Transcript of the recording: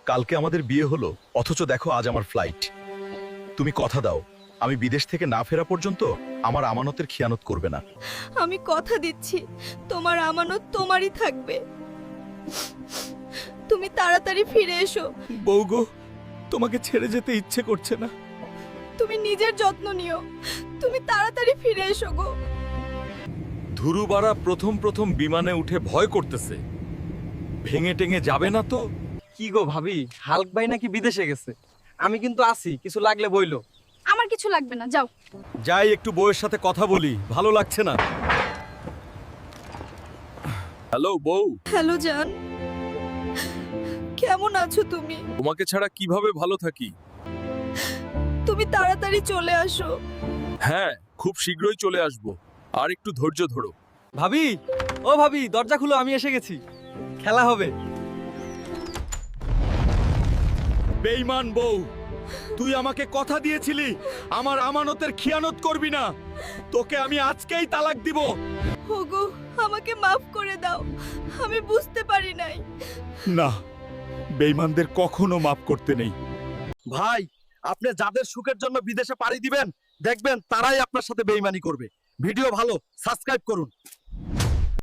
কালকে আমাদের বিয়ে হলো, অথচ দেখো আজ আমার ফ্লাইট। তুমি কথা দাও, আমি বিদেশ থেকে না ফেরা পর্যন্ত আমার আমানতের খিয়ানত করবে না। আমি কথা দিচ্ছি তোমার আমানত তোমারই থাকবে। তুমি তাড়াতাড়ি ফিরে এসো। বউ গো, তোমাকে ছেড়ে যেতে ইচ্ছে করছে না। তুমি নিজের যত্ন নিও। তুমি তাড়াতাড়ি ফিরে এসো গো। ধুরুবারা প্রথম প্রথম বিমানে উঠে ভয় করতেছে, ভেঙে টেঙে যাবে না তো? কি গো ভাবি, হাল্ক ভাই নাকি বিদেশে গেছে? আমি কিন্তু আছি, কিছু লাগলে বইলো। আমার কিছু লাগবে না, যাও। যাই একটু বউয়ের সাথে কথা বলি, ভালো লাগছে না। হ্যালো বউ, হ্যালো জান, কেমন আছো তুমি? তোমাকে ছাড়া কিভাবে ভালো থাকি? তুমি তাড়াতাড়ি চলে আসো। হ্যাঁ, খুব শীঘ্রই চলে আসব, আর একটু ধৈর্য ধরো। ভাবি, ও ভাবি, দরজা খুলো, আমি এসে গেছি। খেলা হবে। বেঈমান বউ, তুই আমাকে কথা দিয়েছিলি আমার আমানতের খিয়ানত করবি না। তোকে আমি আজকেই তালাক দিব। ওগো, আমাকে মাফ করে দাও, আমি বুঝতে পারি নাই। না, বেঈমানদের কখনো মাফ করতে নেই। ভাই, আপনি যাদের সুখের জন্য বিদেশে পাড়ি দিবেন, দেখবেন তারাই আপনার সাথে বেইমানি করবে। ভিডিও ভালো, সাবস্ক্রাইব করুন।